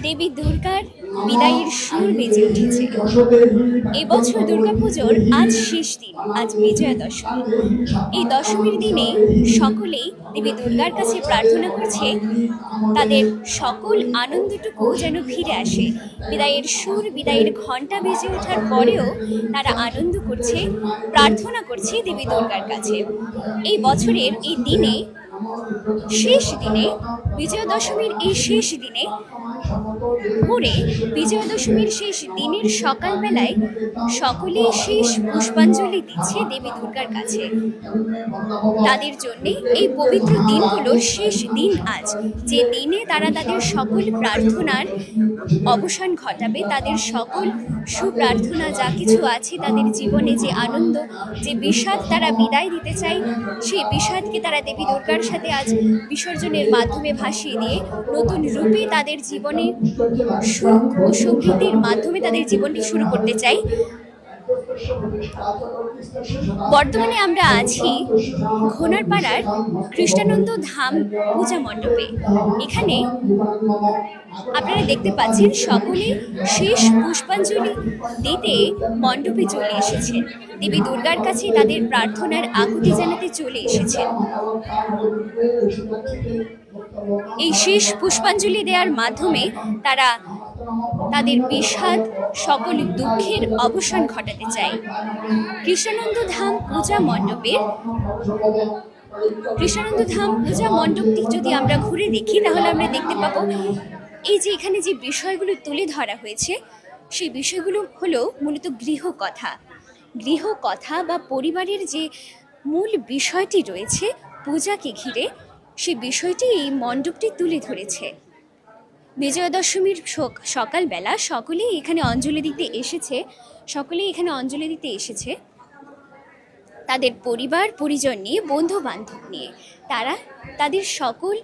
দেবী দুর্গার বিদায়ের সুর বেজে উঠেছে। এবছর দুর্গাপুজোর আজ শেষ দিন, আজ বিজয়া দশমী। এই দশমীর দিনে সকলেই দেবী দুর্গার কাছে প্রার্থনা করছে তাদের সকল আনন্দটুকু যেন ফিরে আসে। বিদায়ের সুর, বিদায়ের ঘণ্টা বেজে ওঠার পরেও তারা আনন্দ করছে, প্রার্থনা করছে দেবী দুর্গার কাছে। এই বছরের এই দিনে, শেষ দিনে, বিজয়া দশমীর এই শেষ দিনে ভোরে, বিজয়া দশমীর শেষ দিনের সকালবেলায় সকলেই শেষ পুষ্পাঞ্জলি দিচ্ছে দেবী দুর্গার কাছে। তাদের জন্য এই পবিত্র দিনগুলোর শেষ দিন আজ, যে দিনে তারা তাদের সকল প্রার্থনার অবসান ঘটাবে, তাদের সকল সুপ্রার্থনা যা কিছু আছে তাদের জীবনে, যে আনন্দ, যে বিষাদ তারা বিদায় দিতে চায়, সেই বিষাদকে তারা দেবী দুর্গার সাথে আজ বিসর্জনের মাধ্যমে ভাসিয়ে দিয়ে নতুন রূপে তাদের জীবনে সুখ ও সমৃদ্ধির মাধ্যমে তাদের জীবনটি শুরু করতে চাই। বর্তমানে আমরা আছি ঘোনারপাড়ার কৃষ্ণানন্দ ধাম পূজা মণ্ডপে। এখানে আপনারা দেখতে পাচ্ছেন সকলে শেষ পুষ্পাঞ্জলি দিতে মণ্ডপে চলে এসেছেন, দেবী দুর্গার কাছে তাদের প্রার্থনার আকুতি জানাতে চলে এসেছেন। এই শেষ পুষ্পাঞ্জলি দেওয়ার মাধ্যমে তারা তাদের বিষাদ, সকল দুঃখের অবসান ঘটাতে চায়। কৃষ্ণানন্দ ধাম পূজা মণ্ডপটি যদি আমরা ঘুরে দেখি তাহলে আমরা দেখতে পাবো এই যে এখানে যে বিষয়গুলো তুলে ধরা হয়েছে, সেই বিষয়গুলো হলো মূলত গৃহকথা বা পরিবারের যে মূল বিষয়টি রয়েছে পূজাকে ঘিরে, সেই বিষয়টি এই মণ্ডপটি তুলে ধরেছে। বিজয়া দশমীর সকালবেলা সকলেই এখানে অঞ্জলি দিতে এসেছে তাদের পরিবার পরিজন নিয়ে, বন্ধু বান্ধব নিয়ে। তারা তাদের সকল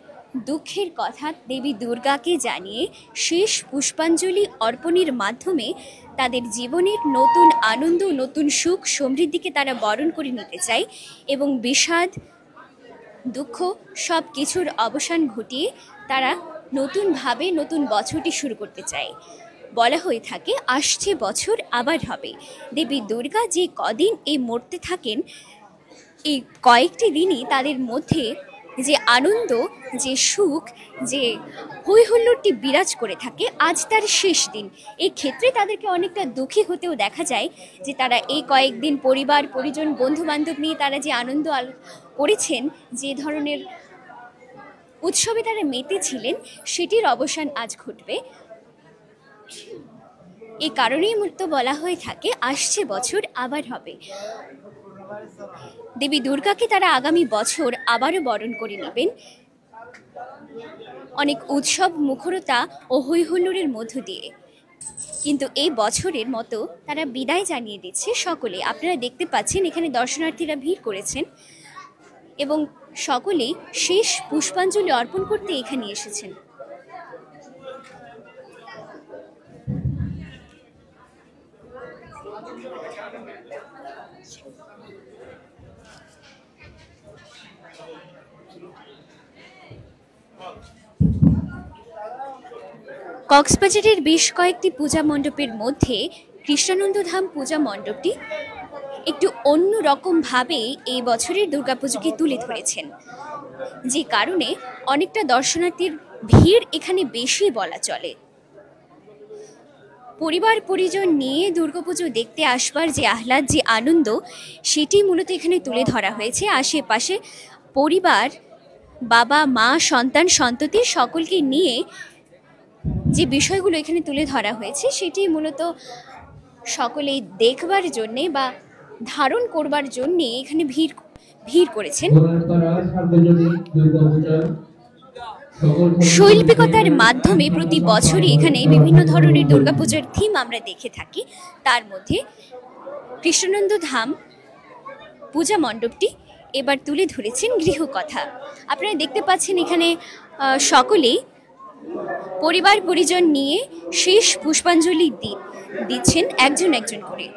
দুঃখের কথা দেবী দুর্গাকে জানিয়ে শেষ পুষ্পাঞ্জলি অর্পণের মাধ্যমে তাদের জীবনের নতুন আনন্দ, নতুন সুখ সমৃদ্ধিকে তারা বরণ করে নিতে চায় এবং বিষাদ, দুঃখ সব কিছুর অবসান ঘটিয়ে তারা নতুনভাবে নতুন বছরটি শুরু করতে চায়। বলা হয়ে থাকে আসছে বছর আবার হবে। দেবী দুর্গা যে কদিন এই মরতে থাকেন, এই কয়েকটি দিনই তাদের মধ্যে যে আনন্দ, যে সুখ, যে হৈ হুল্লোড়টি বিরাজ করে থাকে, আজ তার শেষ দিন। এই ক্ষেত্রে তাদেরকে অনেকটা দুঃখী হতেও দেখা যায় যে তারা এই কয়েকদিন পরিবার পরিজন বন্ধু বান্ধব নিয়ে তারা যে আনন্দ করেছেন, যে ধরনের উৎসবে তারা মেতেছিলেন, সেটির অবসান আজ ঘটবে। এই কারণেই মূলত বলা হয়ে থাকে আসছে বছর আবার হবে। দেবী দুর্গাকে তারা আগামী বছর আবারও বরণ করে নেবেন অনেক উৎসব মুখরতা ও হৈ হুল্লোড়ের মধ্য দিয়ে। কিন্তু এই বছরের মতো তারা বিদায় জানিয়ে দিচ্ছে সকলে। আপনারা দেখতে পাচ্ছেন এখানে দর্শনার্থীরা ভিড় করেছেন এবং সকলেই শেষ পুষ্পাঞ্জলি অর্পণ করতে এখানে এসেছেন। কক্সবাজারের বেশ কয়েকটি পূজা মণ্ডপের মধ্যে কৃষ্ণানন্দ ধাম পূজা মণ্ডপটি একটু অন্য রকমভাবে এই বছরের দুর্গাপুজোকে তুলে ধরেছেন, যে কারণে অনেকটা দর্শনার্থীর ভিড় এখানে বেশি বলা চলে। পরিবার পরিজন নিয়ে দুর্গাপুজো দেখতে আসবার যে আহ্লাদ, যে আনন্দ, সেটি মূলত এখানে তুলে ধরা হয়েছে। আশেপাশে পরিবার, বাবা মা সন্তান সন্ততি সকলকে নিয়ে যে বিষয়গুলো এখানে তুলে ধরা হয়েছে, সেটি মূলত সকলেই দেখবার জন্যে বা ধারণ করবার জন্যে এখানে ভিড় করেছেন। শৈল্পিকতার মাধ্যমে প্রতি বছরই এখানে বিভিন্ন ধরনের দুর্গাপূজার থিম আমরা দেখে থাকি। তার মধ্যে কৃষ্ণানন্দ ধাম পূজা মণ্ডপটি এবার তুলে ধরেছেন গৃহকথা। আপনারা দেখতে পাচ্ছেন এখানে সকলেই পরিবার পরিজন নিয়ে শেষ পুষ্পাঞ্জলি দিচ্ছেন একজন একজন করে।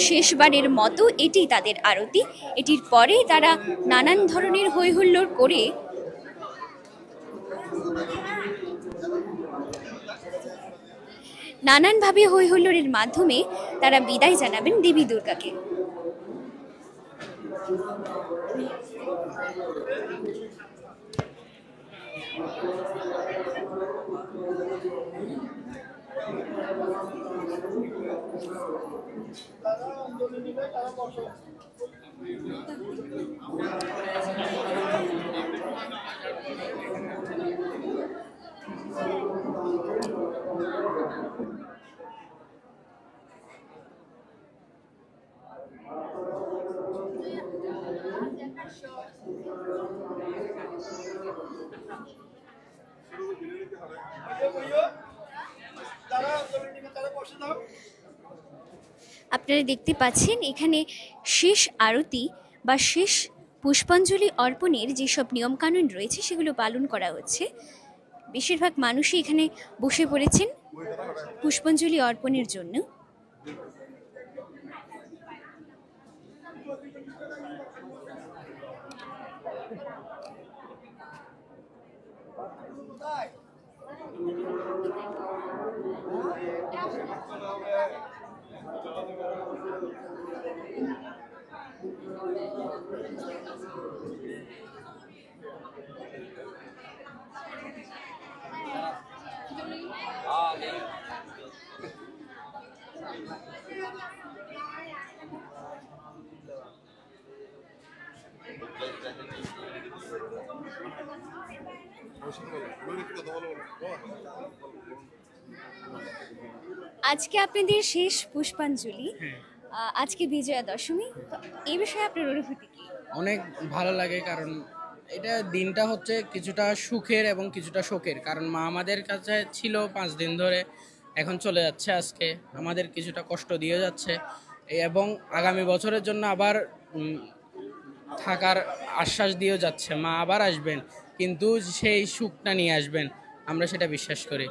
শেষবারের মতো এটি তাদের আরতি। এটির পরে তারা নানান ধরনের হৈ হুল্লোড় করে নানানভাবে হই হুল্লোড়ের মাধ্যমে তারা বিদায় জানাবেন দেবী দুর্গাকে। আপনারা দেখতে পাচ্ছেন এখানে শেষ আরতি বা শেষ পুষ্পাঞ্জলি অর্পণের যেসব নিয়মকানুন রয়েছে সেগুলো পালন করা হচ্ছে। বেশিরভাগ মানুষই এখানে বসে পড়েছেন পুষ্পাঞ্জলি অর্পণের জন্য। আজকে আপনাদের শেষ পুষ্পাঞ্জলি, আজকে বিজয়া দশমী, তো এই বিষয়ে আপনার অনুভূতি কি? অনেক ভালো লাগে, কারণ এটা দিনটা হচ্ছে কিছুটা সুখের এবং কিছুটা শোকের। কারণ মা আমাদের কাছে ছিল 5 দিন ধরে, এখন চলে যাচ্ছে আজকে, আমাদের কিছুটা কষ্ট দিয়ে যাচ্ছে এবং আগামী বছরের জন্য আবার থাকার আশ্বাস দিয়ে যাচ্ছে। মা আবার আসবেন, কিন্তু সেই সুখটা নিয়ে আসবেন, আমরা সেটা বিশ্বাস করি।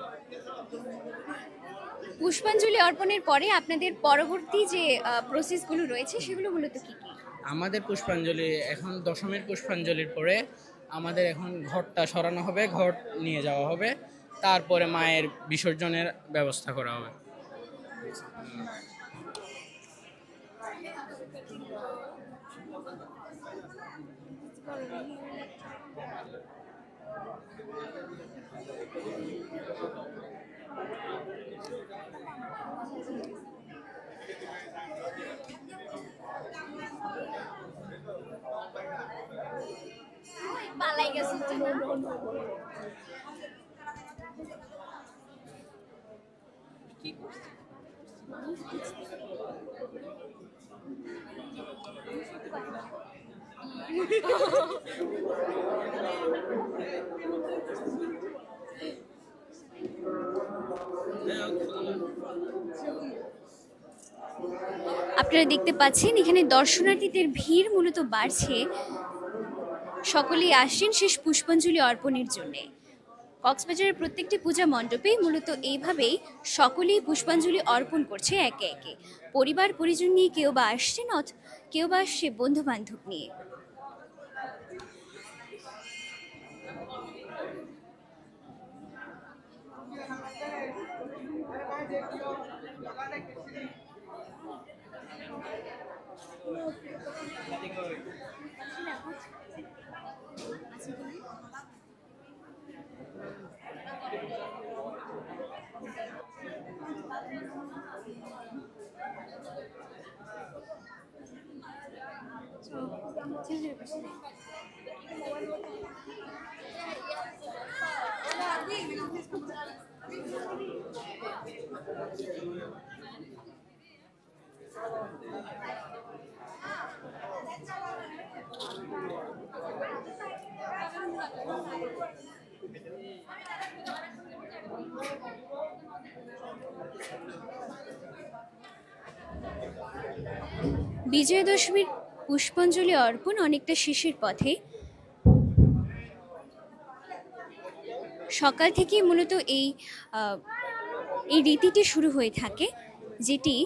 পুষ্পাঞ্জলি অর্পণের পরে আপনাদের পরবর্তী যে প্রসেসগুলো রয়েছে সেগুলো মূলত কি কি? আমাদের পুষ্পাঞ্জলি এখন দশমীর পুষ্পাঞ্জলির পরে আমাদের এখন ঘটটা সরানো হবে, ঘট নিয়ে যাওয়া হবে, তারপরে মায়ের বিসর্জনের ব্যবস্থা করা হবে। আপনারা দেখতে পাচ্ছেন এখানে দর্শনার্থীদের ভিড় মূলত বাড়ছে, সকলেই আসছেন শেষ পুষ্পাঞ্জলি অর্পণের জন্য। কক্সবাজারের প্রত্যেকটি পূজা মণ্ডপে মূলত এইভাবেই সকলেই পুষ্পাঞ্জলি অর্পণ করছে একে একে। পরিবার পরিজন নিয়ে কেউ বা আসছেন, কেউ বা আসছে বন্ধু বান্ধব নিয়ে। বিজয়া দশমীর পুষ্পাঞ্জলি অর্পণ অনেকটা শেষের পথে। সকাল থেকেই মূলত এই রীতিটি শুরু হয়ে থাকে, যেটি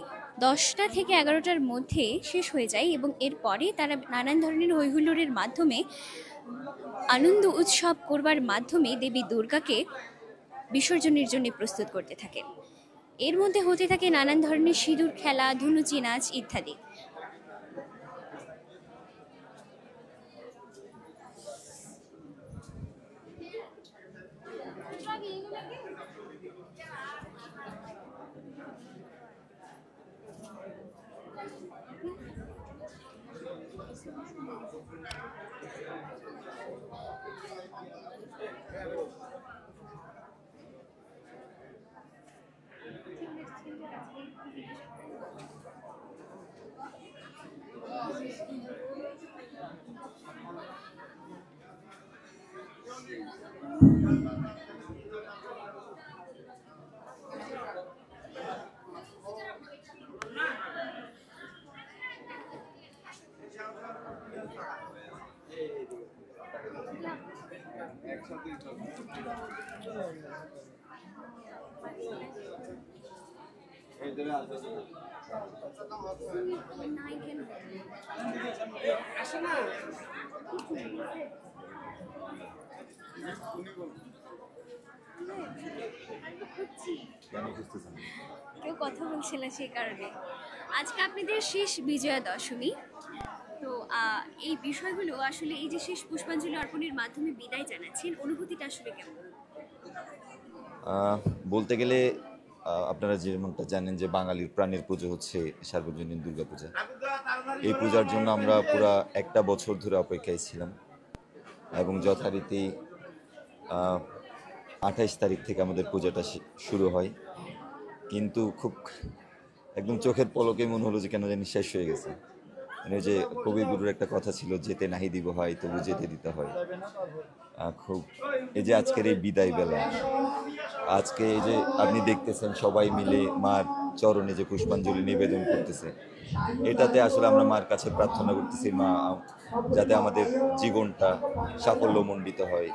10টা থেকে 11টার মধ্যে শেষ হয়ে যায় এবং এরপরে তারা নানান ধরনের হৈহুল্লোড়ের মাধ্যমে আনন্দ উৎসব করবার মাধ্যমে দেবী দুর্গাকে বিসর্জনের জন্য প্রস্তুত করতে থাকেন। এর মধ্যে হতে থাকে নানান ধরনের সিঁদুর খেলা, ধুনুচি নাচ ইত্যাদি। কেউ কথা বলছিল সেই কারণে। আজকে আপনাদের শেষ বিজয়া দশমী, তো এই বিষয়গুলো আসলে এই যে শেষ পুষ্পাঞ্জলি অর্পণের মাধ্যমে বিদায় জানাচ্ছেন, অনুভূতিটা আসলে কেমন? বলতে গেলে আপনারা যেমনটা জানেন যে বাঙালির প্রাণের পুজো হচ্ছে সার্বজনীন দুর্গাপূজা। এই পূজার জন্য আমরা পুরা একটা বছর ধরে অপেক্ষায় ছিলাম এবং যথারীতি 28 তারিখ থেকে আমাদের পূজাটা শুরু হয়, কিন্তু খুব একদম চোখের পলকে মনে হলো যে কেন জানি শেষ হয়ে গেছে। মানে যে কবিগুরুর একটা কথা ছিল, যেতে নাহি দিব হয় তবু যেতে দিতে হয়। খুব এই যে আজকের এই বিদায় বেলা, আজকে এই যে আপনি দেখতেছেন সবাই মিলে মার চরণে যে পুষ্পাঞ্জলি নিবেদন করতেছে, এটাতে আসলে আমরা মার কাছে প্রার্থনা করতেছি মা যাতে আমাদের জীবনটা সাফল্যমণ্ডিত হয়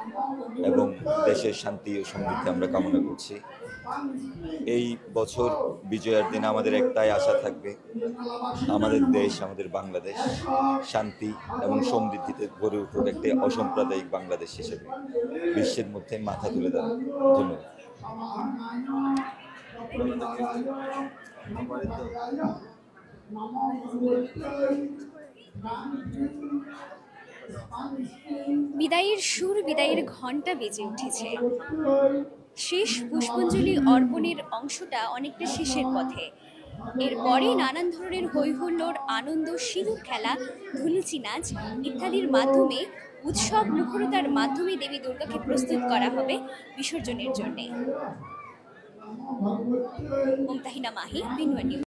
এবং দেশের শান্তি ও সমৃদ্ধি আমরা কামনা করছি। এই বছর বিজয়ার দিনে আমাদের একটাই আশা থাকবে, আমাদের দেশ, আমাদের বাংলাদেশ শান্তি এবং সমৃদ্ধিতে গড়ে উঠুক একটি অসাম্প্রদায়িক বাংলাদেশ হিসেবে বিশ্বের মধ্যে মাথা তুলে দেওয়া। ধন্যবাদ। বিদায়ের সুর, বিদায়ের ঘণ্টা বেজে উঠেছে। শেষ পুষ্পাঞ্জলি অর্পণের অংশটা অনেকটা শেষের পথে। এরপরে নানান ধরনের হৈহুল্লোড়, আনন্দ, সিঁদুর খেলা, ধুলুচি নাচ ইত্যাদির মাধ্যমে উৎসব মুখরতার মাধ্যমে দেবী দুর্গাকে প্রস্তুত করা হবে বিসর্জনের জন্যে। মুমতাহিনা মাহি, বিনওয়ার নিউজ।